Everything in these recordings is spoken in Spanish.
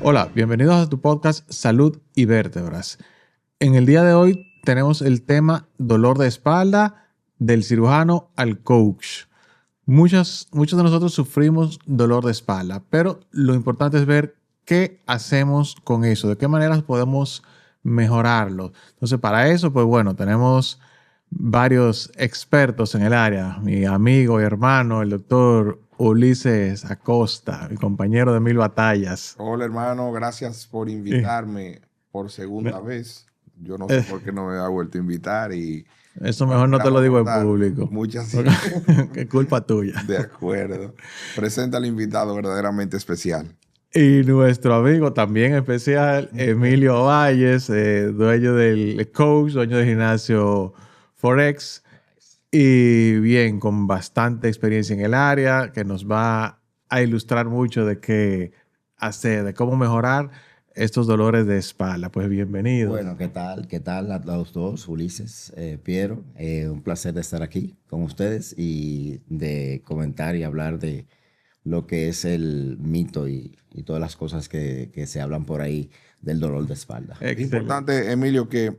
Hola, bienvenidos a tu podcast Salud y Vértebras. En el día de hoy tenemos el tema dolor de espalda del cirujano al coach. Muchos de nosotros sufrimos dolor de espalda, pero lo importante es ver qué hacemos con eso, de qué maneras podemos mejorarlo. Entonces, para eso, pues bueno, tenemos varios expertos en el área. Mi amigo y hermano, el doctor Ulises Acosta, mi compañero de mil batallas. Hola hermano, gracias por Eh, invitarme por segunda vez. Yo no sé eh, por qué no me ha vuelto a invitar y Eso bueno, mejor no te vamos lo a digo en contar público. muchas. Qué culpa tuya. De acuerdo. Presenta al invitado verdaderamente especial. Y nuestro amigo también especial, Emilio Valles, dueño del coach, dueño del gimnasio Forex. Y bien, con bastante experiencia en el área, que nos va a ilustrar mucho de qué hacer, de cómo mejorar estos dolores de espalda. Pues bienvenido. Bueno, ¿qué tal? ¿Qué tal a los dos, Ulises, Piero? Un placer de estar aquí con ustedes y de comentar y hablar de lo que es el mito y todas las cosas que se hablan por ahí del dolor de espalda. Es Excelente. importante, Emilio, que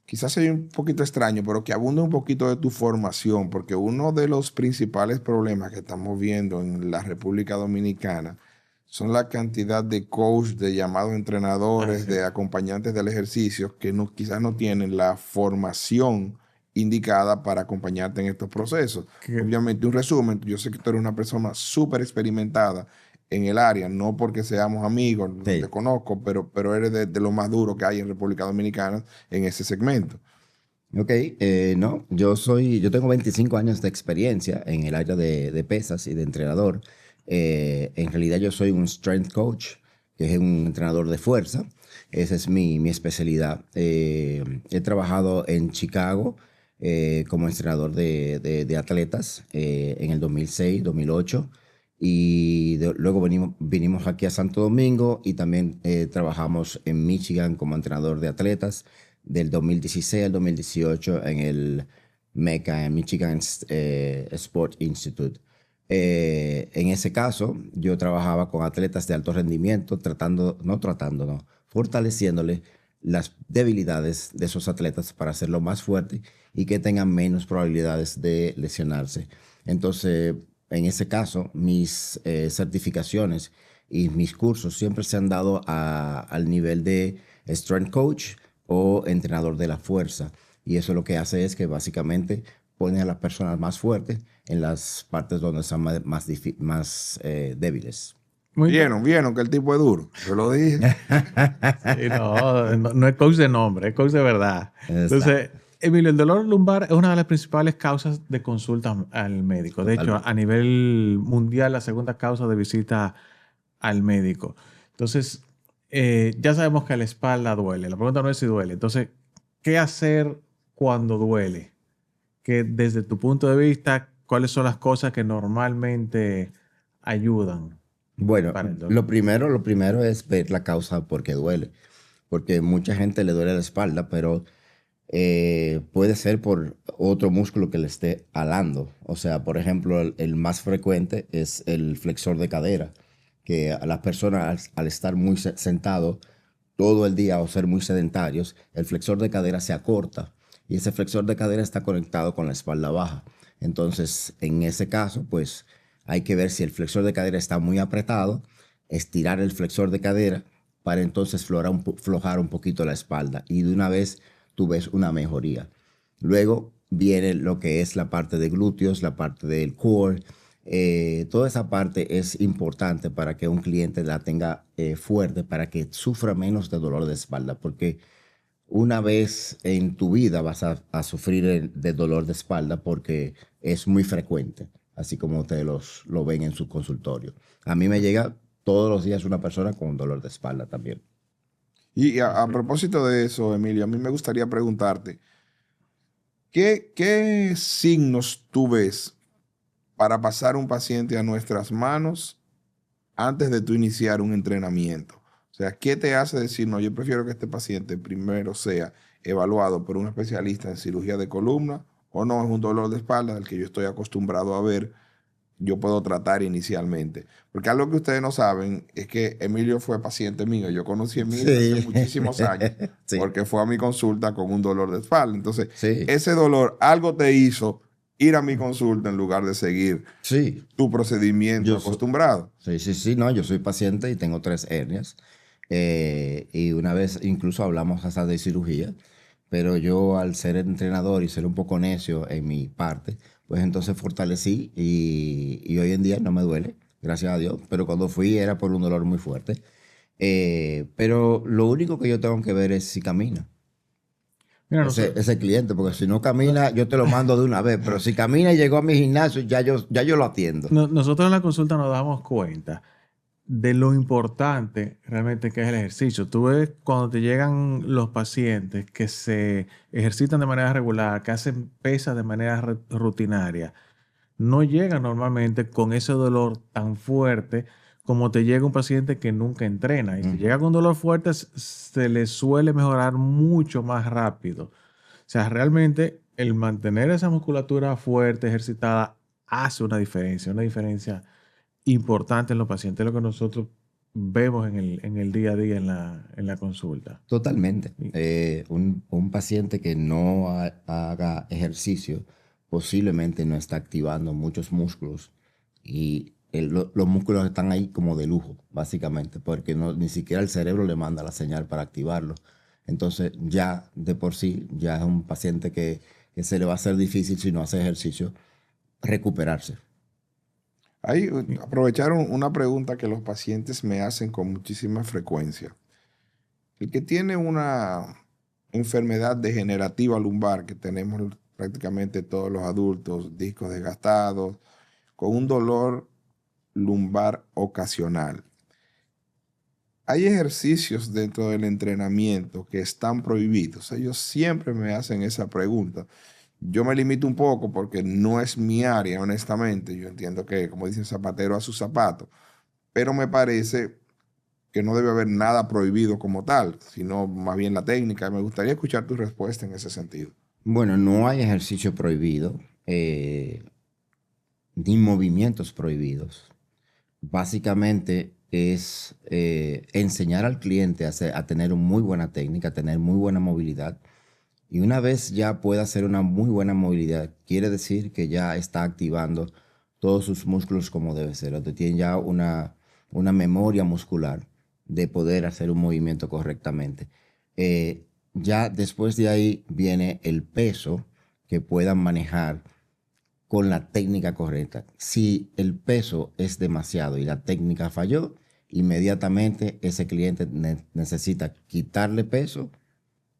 quizás sea un poquito extraño, pero que abunde un poquito de tu formación, porque uno de los principales problemas que estamos viendo en la República Dominicana son la cantidad de coach, de llamados entrenadores, Así de es. acompañantes del ejercicio que no, quizás no tienen la formación indicada para acompañarte en estos procesos. Que- Obviamente, un resumen, yo sé que tú eres una persona súper experimentada en el área, no porque seamos amigos, no te Sí. conozco, pero eres de lo más duro que hay en República Dominicana en ese segmento. Ok, no, yo tengo 25 años de experiencia en el área de pesas y de entrenador. En realidad yo soy un strength coach, que es un entrenador de fuerza. Esa es mi especialidad. He trabajado en Chicago como entrenador de atletas en el 2006, 2008. Y luego vinimos aquí a Santo Domingo y también trabajamos en Michigan como entrenador de atletas del 2016 al 2018 en el MECA, en Michigan Sport Institute. En ese caso, yo trabajaba con atletas de alto rendimiento, fortaleciéndole las debilidades de esos atletas para hacerlo más fuerte y que tengan menos probabilidades de lesionarse. Entonces, en ese caso, mis certificaciones y mis cursos siempre se han dado al nivel de strength coach o entrenador de la fuerza. Y eso lo que hace es que básicamente pone a las personas más fuertes en las partes donde están más débiles. Muy interesante. Vieron que el tipo es duro. Yo lo dije. Sí, no es coach de nombre, es coach de verdad. Entonces, Exacto, Emilio, el dolor lumbar es una de las principales causas de consulta al médico. De hecho, a totalmente. nivel mundial, la segunda causa de visita al médico. Entonces, ya sabemos que la espalda duele. La pregunta no es si duele. Entonces, ¿qué hacer cuando duele? Que desde tu punto de vista, ¿cuáles son las cosas que normalmente ayudan Bueno, para el dolor? lo primero es ver la causa por qué duele. Porque mucha gente le duele la espalda, pero puede ser por otro músculo que le esté alando. O sea, por ejemplo, el más frecuente es el flexor de cadera, que a las personas al estar muy sentado todo el día o ser muy sedentarios, el flexor de cadera se acorta y ese flexor de cadera está conectado con la espalda baja. Entonces, en ese caso, pues hay que ver si el flexor de cadera está muy apretado, estirar el flexor de cadera para entonces flojar un poquito la espalda y de una vez tú ves una mejoría. Luego viene lo que es la parte de glúteos, la parte del core. Toda esa parte es importante para que un cliente la tenga fuerte, para que sufra menos de dolor de espalda, porque una vez en tu vida vas a sufrir de dolor de espalda porque es muy frecuente, así como ustedes lo ven en su consultorio. A mí me llega todos los días una persona con dolor de espalda también. Y a propósito de eso, Emilio, a mí me gustaría preguntarte, ¿qué signos tú ves para pasar un paciente a nuestras manos antes de tú iniciar un entrenamiento? O sea, ¿qué te hace decir, no, yo prefiero que este paciente primero sea evaluado por un especialista en cirugía de columna o no es un dolor de espalda del que yo estoy acostumbrado a ver yo puedo tratar inicialmente. Porque algo que ustedes no saben es que Emilio fue paciente mío. Yo conocí a Emilio hace muchísimos años Sí. porque fue a mi consulta con un dolor de espalda. Entonces, Sí. ese dolor, algo te hizo ir a mi consulta en lugar de seguir Sí. tu procedimiento Yo acostumbrado. Sí, no, yo soy paciente y tengo 3 hernias. Y una vez incluso hablamos hasta de cirugía, pero yo al ser entrenador y ser un poco necio en mi parte, pues entonces fortalecí y hoy en día no me duele, gracias a Dios, pero cuando fui era por un dolor muy fuerte. Pero lo único que yo tengo que ver es si camina. Mira, Ese cliente, porque si no camina, yo te lo mando de una vez, pero si camina y llegó a mi gimnasio, ya yo lo atiendo. nosotros en la consulta nos damos cuenta de lo importante realmente que es el ejercicio. Tú ves cuando te llegan los pacientes que se ejercitan de manera regular, que hacen pesas de manera rutinaria, no llegan normalmente con ese dolor tan fuerte como te llega un paciente que nunca entrena. Y si llega con dolor fuerte, se le suele mejorar mucho más rápido. O sea, realmente el mantener esa musculatura fuerte, ejercitada, hace una diferencia importante en los pacientes, lo que nosotros vemos en el día a día en la consulta. Totalmente. Un paciente que no haga ejercicio posiblemente no está activando muchos músculos y los músculos están ahí como de lujo, básicamente, porque ni siquiera el cerebro le manda la señal para activarlo. Entonces ya de por sí, ya es un paciente que se le va a hacer difícil si no hace ejercicio recuperarse. Ahí aprovecharon una pregunta que los pacientes me hacen con muchísima frecuencia. El que tiene una enfermedad degenerativa lumbar que tenemos prácticamente todos los adultos, discos desgastados, con un dolor lumbar ocasional. Hay ejercicios dentro del entrenamiento que están prohibidos. Ellos siempre me hacen esa pregunta. Yo me limito un poco porque no es mi área, honestamente. Yo entiendo que, como dicen, zapatero a su zapato, pero me parece que no debe haber nada prohibido como tal, sino más bien la técnica. Me gustaría escuchar tu respuesta en ese sentido. Bueno, no hay ejercicio prohibido, ni movimientos prohibidos. Básicamente es enseñar al cliente a tener una muy buena técnica, a tener muy buena movilidad. Y una vez ya pueda hacer una muy buena movilidad, quiere decir que ya está activando todos sus músculos como debe ser. O que tiene ya una memoria muscular de poder hacer un movimiento correctamente. Ya después de ahí viene el peso que puedan manejar con la técnica correcta. Si el peso es demasiado y la técnica falló, inmediatamente ese cliente necesita quitarle peso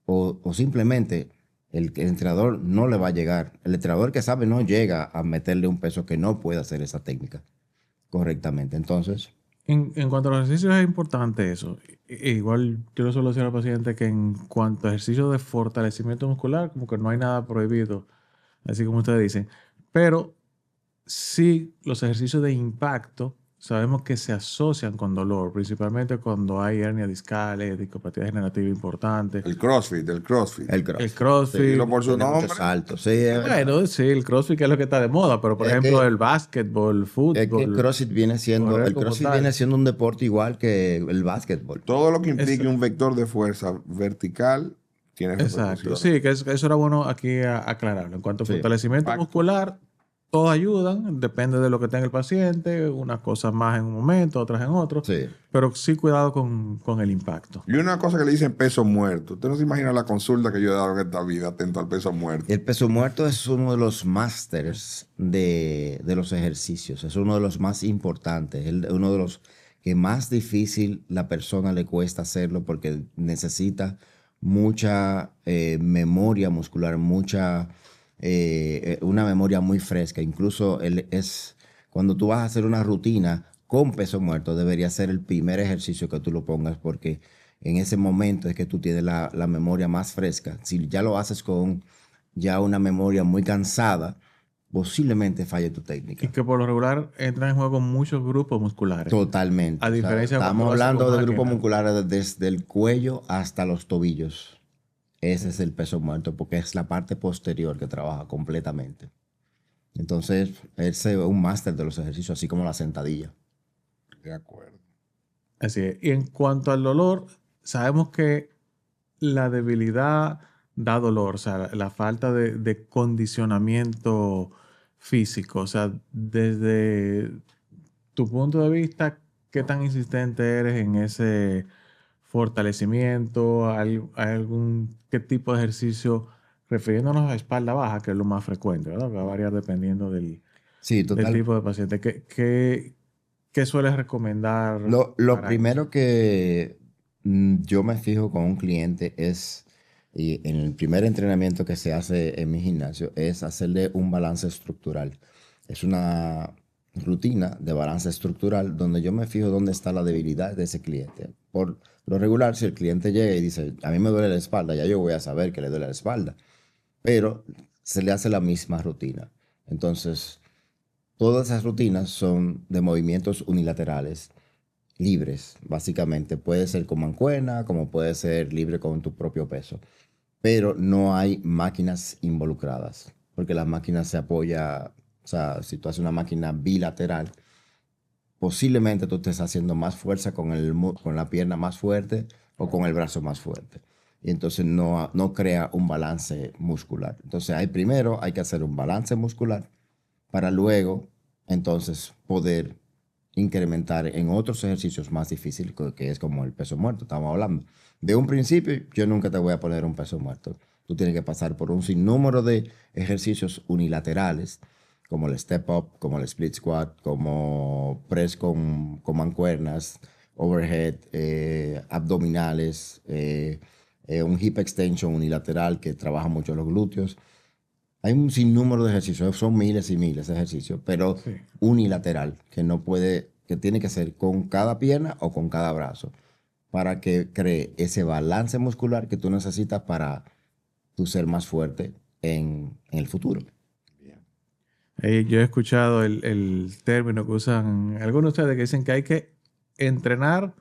o simplemente el entrenador no le va a llegar. El entrenador que sabe no llega a meterle un peso que no puede hacer esa técnica correctamente. Entonces, En cuanto a los ejercicios es importante eso. Igual yo le suelo decir al paciente que en cuanto a ejercicios de fortalecimiento muscular, como que no hay nada prohibido, así como ustedes dicen. Pero sí, los ejercicios de impacto sabemos que se asocian con dolor, principalmente cuando hay hernias discales, discopatía degenerativa importante. El CrossFit. el crossfit. El CrossFit. Dilo por su Tiene nombre. muchos saltos. Sí, es verdad. Bueno, sí, el CrossFit que es lo que está de moda, pero por Es ejemplo que- el básquetbol, el Es que fútbol. el CrossFit correr como tal. viene siendo un deporte igual que el básquetbol. Todo lo que implique un vector de fuerza vertical tiene Exacto, repercusiones. sí, que eso era bueno aquí aclararlo. En cuanto a Sí. fortalecimiento Impacto. muscular, todos ayudan, depende de lo que tenga el paciente, unas cosas más en un momento, otras en otro, Sí. pero sí cuidado con el impacto. Y una cosa que le dicen peso muerto. Usted no se imagina la consulta que yo he dado en esta vida atento al peso muerto. El peso muerto es uno de los másters de los ejercicios, es uno de los más importantes, uno de los que más difícil la persona le cuesta hacerlo porque necesita mucha memoria muscular, una memoria muy fresca. Incluso cuando tú vas a hacer una rutina con peso muerto, debería ser el primer ejercicio que tú lo pongas porque en ese momento es que tú tienes la memoria más fresca. Si ya lo haces con ya una memoria muy cansada, posiblemente falle tu Y técnica. que por lo regular entran en juego muchos grupos musculares. Totalmente. A diferencia de cuando estamos lo haces hablando con de grupos máquina. musculares desde el cuello hasta los tobillos. Ese es el peso muerto porque es la parte posterior que trabaja completamente. Entonces, él es un máster de los ejercicios, así como la sentadilla. De acuerdo. Así es. Y en cuanto al dolor, sabemos que la debilidad da dolor, o sea, la falta de condicionamiento físico. O sea, desde tu punto de vista, ¿qué tan insistente eres en ese fortalecimiento? ¿Hay algún qué tipo de ejercicio? Refiriéndonos a espalda baja, que es lo más frecuente, ¿verdad? Que va a variar dependiendo Sí, del total. tipo de paciente. ¿Qué sueles recomendar Lo para eso? primero que yo me fijo con un cliente es, y en el primer entrenamiento que se hace en mi gimnasio, es hacerle un balance estructural. Es una rutina de balance estructural donde yo me fijo dónde está la debilidad de ese cliente. Por lo regular, si el cliente llega y dice, a mí me duele la espalda, ya yo voy a saber que le duele la espalda, pero se le hace la misma rutina. Entonces, todas esas rutinas son de movimientos unilaterales libres, básicamente. Puede ser con mancuerna, como puede ser libre con tu propio peso. Pero no hay máquinas involucradas, porque las máquinas se apoya, o sea, si tú haces una máquina bilateral, posiblemente tú estés haciendo más fuerza con, con la pierna más fuerte o con el brazo más fuerte. Y entonces no crea un balance muscular. Entonces primero hay que hacer un balance muscular para luego entonces poder incrementar en otros ejercicios más difíciles, que es como el peso muerto, estamos hablando. De un principio, yo nunca te voy a poner un peso muerto. Tú tienes que pasar por un sinnúmero de ejercicios unilaterales, como el step up, como el split squat, como press con mancuernas, overhead, abdominales, un hip extension unilateral que trabaja mucho los glúteos. Hay un sinnúmero de ejercicios, son miles y miles de ejercicios, pero Sí. unilateral, que no puede, que tiene que ser con cada pierna o con cada brazo, para que cree ese balance muscular que tú necesitas para tú ser más fuerte en el futuro. Bien. Yo he escuchado el término que usan algunos de ustedes que dicen que hay que entrenar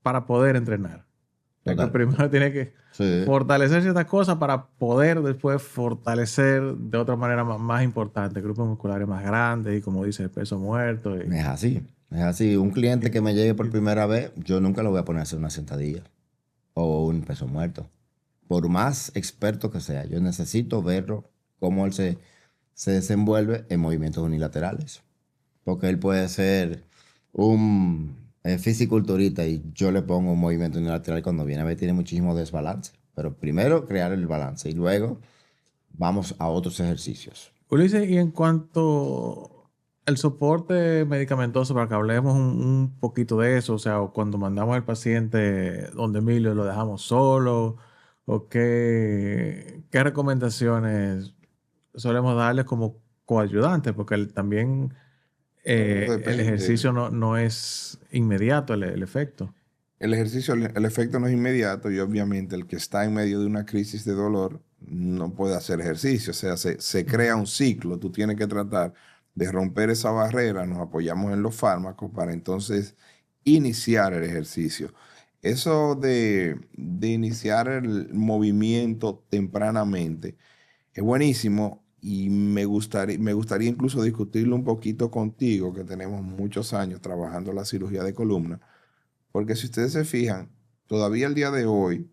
para poder entrenar. O sea, que Total. primero tiene que Sí, fortalecer ciertas cosas para poder después fortalecer de otra manera más importante, grupos musculares más grandes y como dice, el peso muerto. es así. Es así. Un cliente que me llegue por Y- primera vez, yo nunca lo voy a poner a hacer una sentadilla o un peso muerto. Por más experto que sea, yo necesito verlo, cómo él se desenvuelve en movimientos unilaterales. Porque él puede ser un fisiculturista y yo le pongo un movimiento unilateral cuando viene a ver tiene muchísimo desbalance. Pero primero crear el balance y luego vamos a otros ejercicios. Ulises, y en cuanto al soporte medicamentoso, para que hablemos un poquito de eso, o sea, o cuando mandamos al paciente donde Emilio, lo dejamos solo, o qué recomendaciones solemos darles como coayudantes, porque también Bueno, el depende. ejercicio no es inmediato el efecto. El ejercicio, el efecto no es inmediato y obviamente el que está en medio de una crisis de dolor no puede hacer ejercicio. O sea, se crea un ciclo. Tú tienes que tratar de romper esa barrera. Nos apoyamos en los fármacos para entonces iniciar el ejercicio. Eso de iniciar el movimiento tempranamente es buenísimo y me gustaría incluso discutirlo un poquito contigo, que tenemos muchos años trabajando la cirugía de columna, porque si ustedes se fijan, todavía el día de hoy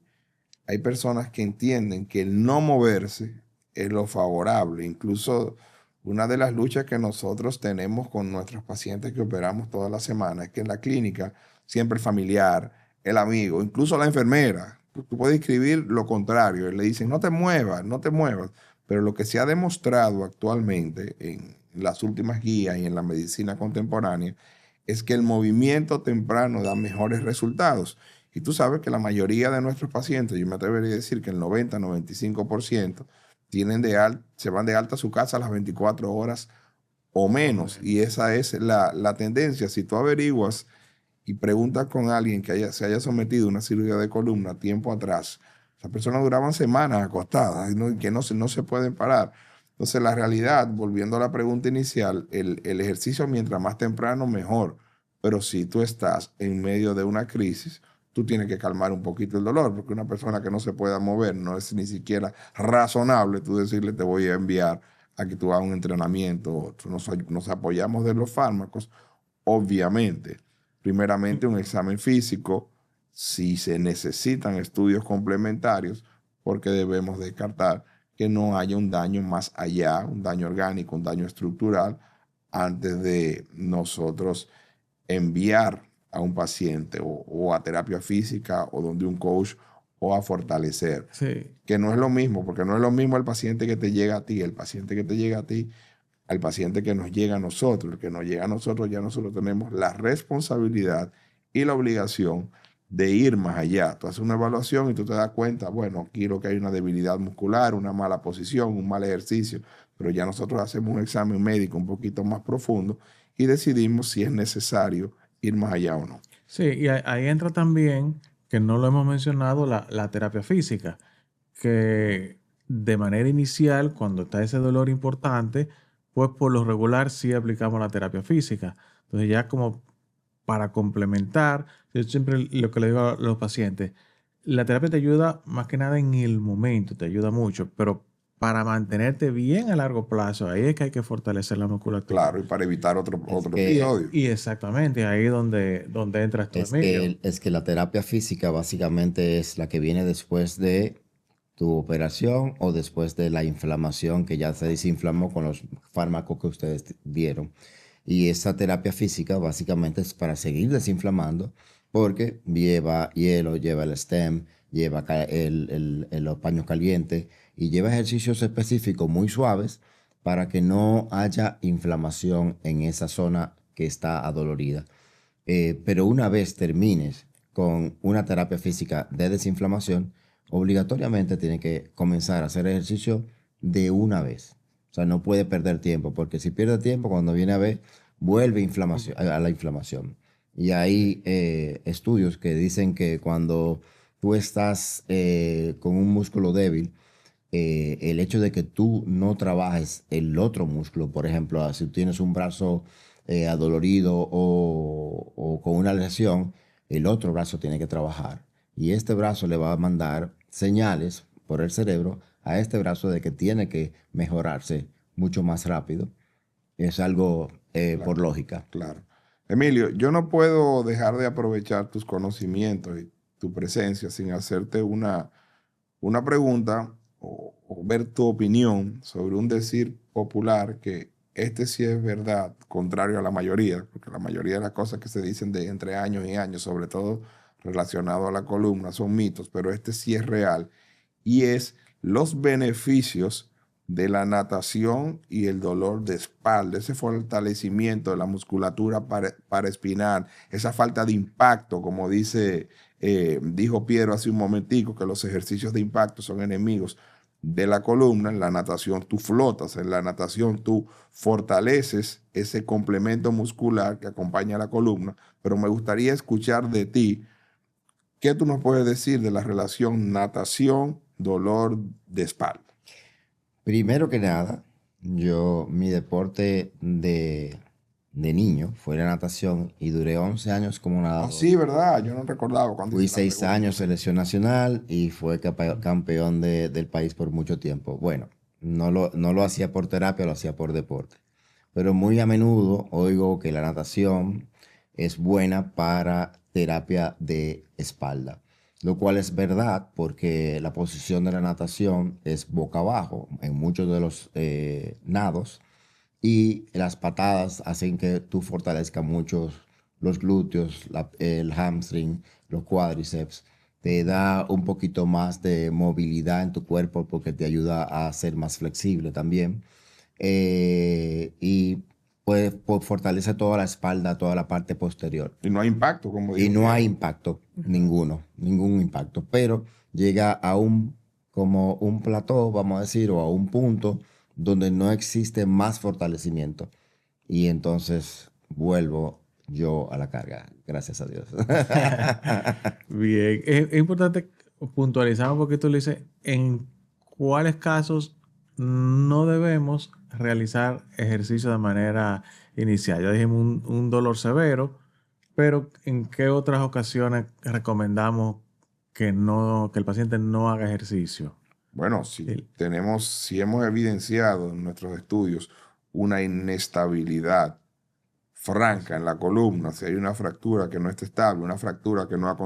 hay personas que entienden que el no moverse es lo favorable. Incluso una de las luchas que nosotros tenemos con nuestros pacientes que operamos toda la semana es que en la clínica siempre el familiar, el amigo, incluso la enfermera, tú puedes escribir lo contrario. Y le dicen, no te muevas, no te muevas. Pero lo que se ha demostrado actualmente en las últimas guías y en la medicina contemporánea es que el movimiento temprano da mejores resultados. Y tú sabes que la mayoría de nuestros pacientes, yo me atrevería a decir que el 90-95% se van de alta a su casa a las 24 horas o O menos. menos. Y esa es la tendencia. Si tú averiguas y preguntas con alguien que se haya sometido a una cirugía de columna tiempo atrás, esas personas duraban semanas acostadas y que no se pueden parar. Entonces, la realidad, volviendo a la pregunta inicial, el ejercicio mientras más temprano, mejor. Pero si tú estás en medio de una crisis, tú tienes que calmar un poquito el dolor, porque una persona que no se pueda mover no es ni siquiera razonable tú decirle te voy a enviar a que tú hagas un entrenamiento u otro. Nos apoyamos de los fármacos, obviamente. Primeramente, un examen físico, si se necesitan estudios complementarios, porque debemos descartar que no haya un daño más allá, un daño orgánico, un daño estructural, antes de nosotros enviar a un paciente o a terapia física o donde un coach o a fortalecer. Sí. Que no es lo mismo, porque no es lo mismo el paciente que te llega a ti, el paciente que te llega a ti, al paciente que nos llega a nosotros. El que nos llega a nosotros, ya nosotros tenemos la responsabilidad y la obligación de ir más allá. Tú haces una evaluación y tú te das cuenta, bueno, quiero que hay una debilidad muscular, una mala posición, un mal ejercicio, pero ya nosotros hacemos un examen médico un poquito más profundo y decidimos si es necesario ir más allá o no. Sí, y ahí entra también, que no lo hemos mencionado, la terapia física, que de manera inicial, cuando está ese dolor importante, pues por lo regular sí aplicamos la terapia física. Entonces ya como para complementar, yo siempre lo que le digo a los pacientes, la terapia te ayuda más que nada en el momento, te ayuda mucho, pero para mantenerte bien a largo plazo, ahí es que hay que fortalecer la musculatura. Claro, y para evitar otro que- episodio. Y exactamente, ahí es donde entras tú, Emilio. Es que la terapia física básicamente es la que viene después de tu operación o después de la inflamación que ya se desinflamó con los fármacos que ustedes dieron. Y esa terapia física básicamente es para seguir desinflamando porque lleva hielo, lleva el stem, lleva los paños calientes y lleva ejercicios específicos muy suaves para que no haya inflamación en esa zona que está adolorida. Pero una vez termines con una terapia física de desinflamación, obligatoriamente tiene que comenzar a hacer ejercicio de una vez. O sea, no puede perder tiempo, porque si pierde tiempo, cuando viene a ver, vuelve a la inflamación. Y hay estudios que dicen que cuando tú estás con un músculo débil, el hecho de que tú no trabajes el otro músculo, por ejemplo, si tienes un brazo adolorido o con una lesión, el otro brazo tiene que trabajar. Y este brazo le va a mandar señales por el cerebro a este brazo de que tiene que mejorarse mucho más rápido. Es algo por lógica. Claro. Emilio, yo no puedo dejar de aprovechar tus conocimientos y tu presencia sin hacerte una pregunta o ver tu opinión sobre un decir popular que este sí es verdad, contrario a la mayoría, porque la mayoría de las cosas que se dicen de entre años y años, sobre todo relacionado a la columna, son mitos, pero este sí es real, y es los beneficios de la natación y el dolor de espalda, ese fortalecimiento de la musculatura paraespinal, esa falta de impacto, como dijo Piero hace un momentico, que los ejercicios de impacto son enemigos de la columna. En la natación tú flotas, en la natación tú fortaleces ese complemento muscular que acompaña a la columna, pero me gustaría escuchar de ti, ¿qué tú nos puedes decir de la relación natación-dolor de espalda? Primero que nada, mi deporte de niño fue la natación y duré 11 años como nadador. Sí, ¿verdad? Yo no recordaba cuando Fui hice la 6 pregunta. años selección nacional y fue campeón del país por mucho tiempo. Bueno, no lo hacía por terapia, lo hacía por deporte. Pero muy a menudo oigo que la natación es buena para terapia de espalda, lo cual es verdad porque la posición de la natación es boca abajo en muchos de los nados y las patadas hacen que tú fortalezcas mucho los glúteos, el hamstring, los cuádriceps. Te da un poquito más de movilidad en tu cuerpo porque te ayuda a ser más flexible también. Y pues fortalece toda la espalda, toda la parte posterior. Y no hay impacto, como Y dijo. no hay impacto, ningún impacto. Pero llega a como un plató, vamos a decir, o a un punto donde no existe más fortalecimiento. Y entonces vuelvo yo a la carga, gracias a Dios. Bien, es importante puntualizar un poquito, Ulises, en cuáles casos no debemos realizar ejercicio de manera inicial. Ya dijimos un dolor severo, pero ¿en qué otras ocasiones recomendamos que el paciente no haga ejercicio? Bueno, si hemos evidenciado en nuestros estudios una inestabilidad franca en la columna, si hay una fractura que no está estable, una fractura que no ha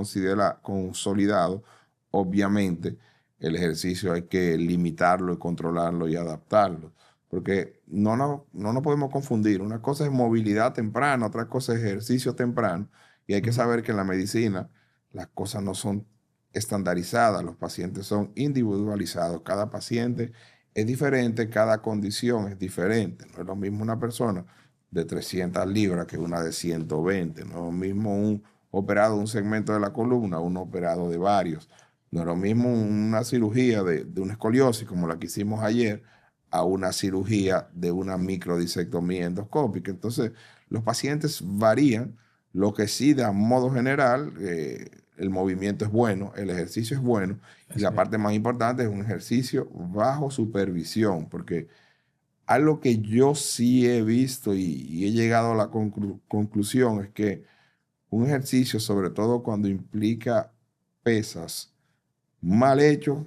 consolidado, obviamente el ejercicio hay que limitarlo y controlarlo y adaptarlo, porque no nos podemos confundir. Una cosa es movilidad temprana, otra cosa es ejercicio temprano, y hay que saber que en la medicina las cosas no son estandarizadas, los pacientes son individualizados, cada paciente es diferente, cada condición es diferente, no es lo mismo una persona de 300 libras que una de 120, no es lo mismo un operado de un segmento de la columna, un operado de varios, no es lo mismo una cirugía de una escoliosis como la que hicimos ayer a una cirugía de una microdisectomía endoscópica. Entonces, los pacientes varían. Lo que sí, de modo general, el movimiento es bueno, el ejercicio es bueno, y la parte más importante es un ejercicio bajo supervisión, porque algo que yo sí he visto y he llegado a la conclusión es que un ejercicio, sobre todo cuando implica pesas mal hecho,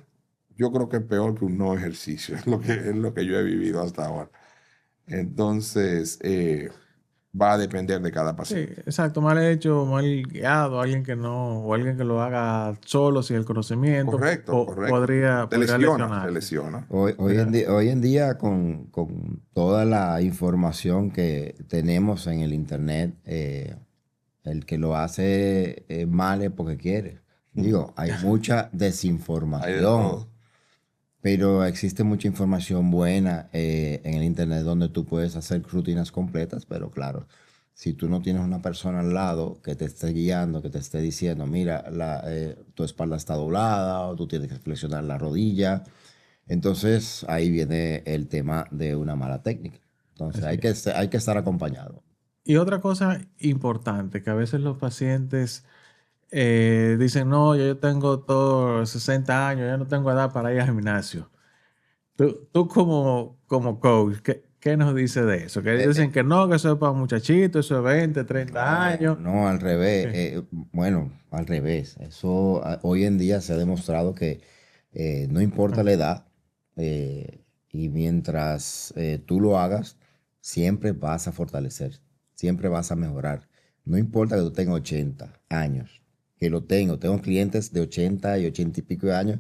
yo creo que es peor que un no ejercicio, es lo que yo he vivido hasta ahora. Entonces, va a depender de cada Sí, paciente. exacto, mal hecho, mal guiado, alguien que no, o alguien que lo haga solo sin el conocimiento, Correcto. podría Te lesionarse. lesiona. Hoy en día, con toda la información que tenemos en el Internet, el que lo hace mal es porque quiere. Digo, hay mucha Hay de desinformación, todo. pero existe mucha información buena en el Internet donde tú puedes hacer rutinas completas, pero claro, si tú no tienes una persona al lado que te esté guiando, que te esté diciendo, mira, tu espalda está doblada o tú tienes que flexionar la rodilla, entonces ahí viene el tema de una mala técnica. Entonces Así es. hay que estar acompañado. Y otra cosa importante, que a veces los pacientes dicen, no, yo tengo todos 60 años, yo no tengo edad para ir al gimnasio. Tú como coach, ¿qué nos dice de eso? Que Eh, dicen que no, que eso es para muchachitos, eso es 20, 30 años. No, al revés. ¿Qué? Bueno, al revés. Eso hoy en día se ha demostrado que no importa la edad y mientras tú lo hagas, siempre vas a fortalecer, siempre vas a mejorar. No importa que tú tengas 80 años, que lo tengo. Tengo clientes de 80 y 80 y pico de años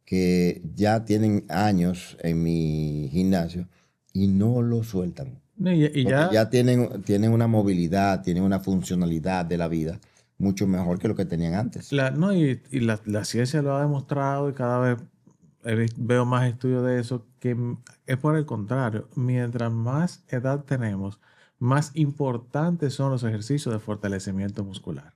que ya tienen años en mi gimnasio y no lo sueltan. No, y Porque ya ya tienen una movilidad, tienen una funcionalidad de la vida mucho mejor que lo que tenían antes. no, y la ciencia lo ha demostrado y cada vez veo más estudios de eso, que es por el contrario, mientras más edad tenemos, más importantes son los ejercicios de fortalecimiento muscular.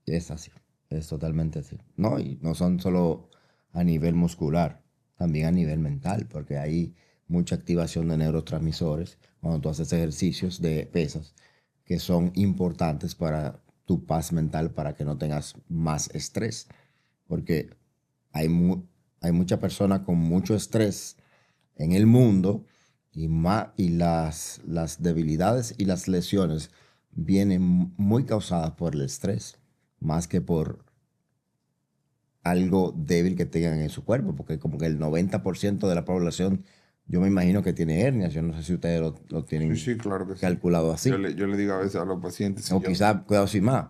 Es así, es totalmente así. No, y no son solo a nivel muscular, también a nivel mental, porque hay mucha activación de neurotransmisores cuando tú haces ejercicios de pesas que son importantes para tu paz mental, para que no tengas más estrés, porque hay, hay mucha persona con mucho estrés en el mundo y las debilidades y las lesiones vienen muy causadas por el estrés, más que por algo débil que tengan en su cuerpo, porque como que el 90% de la población, yo me imagino que tiene hernias, yo no sé si ustedes lo Sí, tienen sí, claro que sí. calculado así, Yo le digo a veces a los pacientes, o quizás cuidado sin más.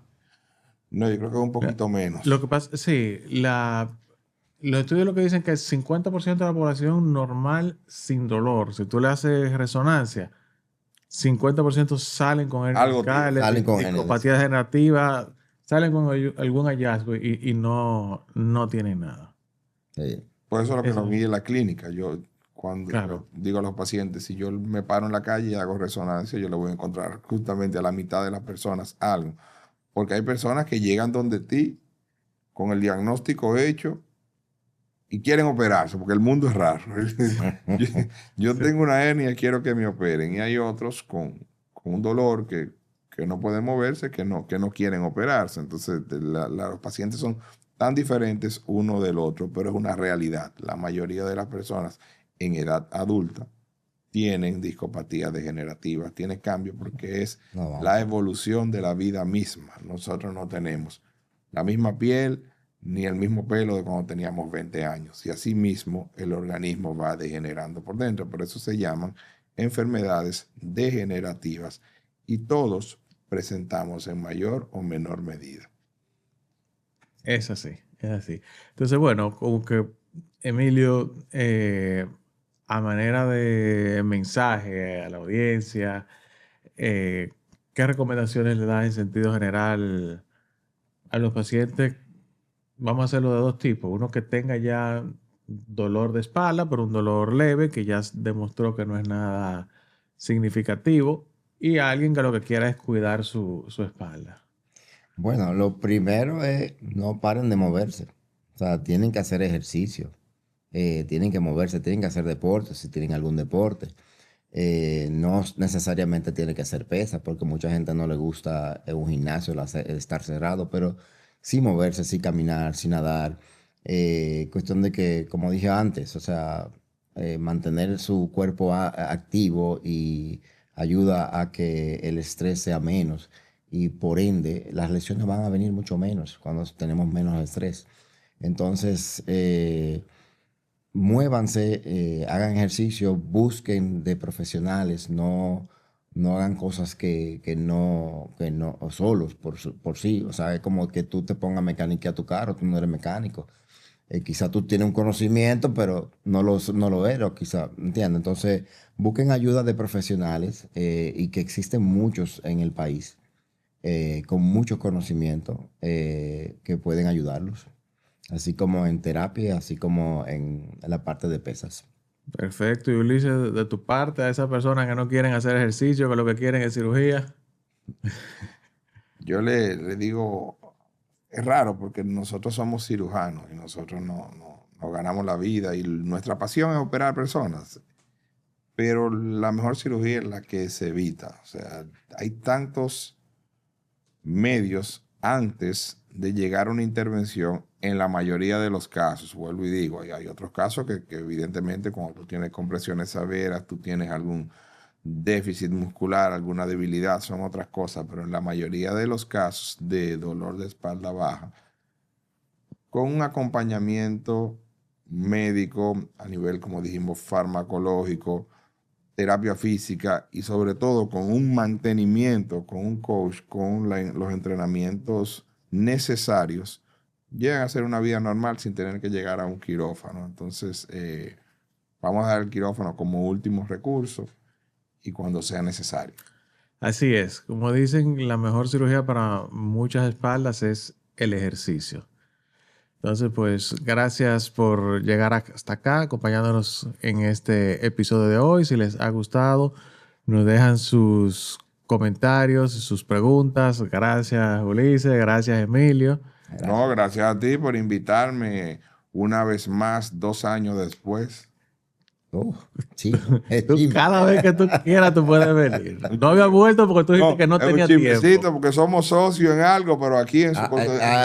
no, yo creo que es un La- poquito Lo menos. que pasa, sí, los estudios lo que dicen que el 50% de la población normal sin dolor, si tú le haces resonancia, 50% salen con hernias Algo tiene. discales, Salen con hernias. discopatía degenerativa, salen con algún hallazgo y no tienen nada. Sí. Por eso es lo que nos Eso, guía en la clínica. Yo, cuando claro. digo a los pacientes, si yo me paro en la calle y hago resonancia, yo le voy a encontrar justamente a la mitad de las personas algo. Porque hay personas que llegan donde ti con el diagnóstico hecho y quieren operarse, porque el mundo es raro. Yo, yo Sí. tengo una hernia y quiero que me operen. Y hay otros con un dolor que no pueden moverse, que no quieren operarse. Entonces, los pacientes son tan diferentes uno del otro, pero es una realidad. La mayoría de las personas en edad adulta tienen discopatía degenerativa, tienen cambio porque es No, la evolución de la vida misma. Nosotros no tenemos la misma piel, ni el mismo pelo de cuando teníamos 20 años. Y así mismo el organismo va degenerando por dentro. Por eso se llaman enfermedades degenerativas y todos presentamos en mayor o menor medida. Es así, es así. Entonces, bueno, como que Emilio, a manera de mensaje a la audiencia, ¿qué recomendaciones le das en sentido general a los pacientes? Vamos a hacerlo de dos tipos. Uno que tenga ya dolor de espalda, pero un dolor leve, que ya demostró que no es nada significativo, y a alguien que lo que quiera es cuidar su espalda. Bueno, lo primero es no paren de moverse. O sea, tienen que hacer ejercicio. Tienen que moverse, tienen que hacer deporte, si tienen algún deporte. No necesariamente tiene que hacer pesas, porque mucha gente no le gusta un gimnasio, el estar cerrado, pero sí moverse, sí caminar, sí nadar. Cuestión de que, como dije antes, o sea, mantener su cuerpo activo y ayuda a que el estrés sea menos y por ende las lesiones van a venir mucho menos cuando tenemos menos estrés. Entonces, muévanse, hagan ejercicio, busquen de profesionales, no hagan cosas que no, o solos por sí. O sea, es como que tú te pongas mecánica a tu carro, tú no eres mecánico. Quizá tú tienes un conocimiento, pero no lo eres, o quizá, ¿entiendes? Entonces, busquen ayuda de profesionales y que existen muchos en el país con mucho conocimiento que pueden ayudarlos, así como en terapia, así como en la parte de pesas. Perfecto. Y Ulises, de tu parte, a esas personas que no quieren hacer ejercicio, que lo que quieren es cirugía. Yo le digo, es raro porque nosotros somos cirujanos y nosotros no ganamos la vida y nuestra pasión es operar personas. Pero la mejor cirugía es la que se evita. O sea, hay tantos medios antes de llegar a una intervención en la mayoría de los casos. Vuelvo y digo, hay otros casos que evidentemente cuando tú tienes compresiones severas, tú tienes algún déficit muscular, alguna debilidad, son otras cosas, pero en la mayoría de los casos de dolor de espalda baja, con un acompañamiento médico a nivel, como dijimos, farmacológico, terapia física y sobre todo con un mantenimiento, con un coach, con los entrenamientos necesarios, llegan a hacer una vida normal sin tener que llegar a un quirófano. Entonces, vamos a dar el quirófano como último recurso y cuando sea necesario. Así es. Como dicen, la mejor cirugía para muchas espaldas es el ejercicio. Entonces, pues, gracias por llegar hasta acá, acompañándonos en este episodio de hoy. Si les ha gustado, nos dejan sus comentarios, sus preguntas. Gracias, Ulises. Gracias, Emilio. No, gracias a ti por invitarme una vez más, 2 años después. Sí, Tú, cada vez que tú quieras, tú puedes venir. No había vuelto porque tú dijiste que no tenía tiempo. Porque somos socios en algo, pero aquí en su,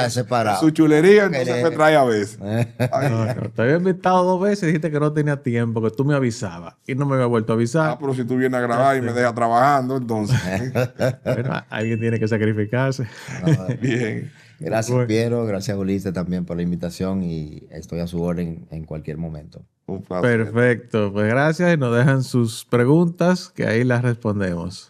separado. En su chulería, entonces me trae a veces. No, te había invitado 2 veces y dijiste que no tenía tiempo, que tú me avisabas y no me había vuelto a avisar. Pero si tú vienes a grabar y me dejas trabajando, entonces. Bueno, alguien tiene que sacrificarse. Bien. Gracias, Bueno. Piero. Gracias, Ulises, también por la invitación y estoy a su orden en cualquier momento. Un placer. Perfecto, pues gracias y nos dejan sus preguntas que ahí las respondemos.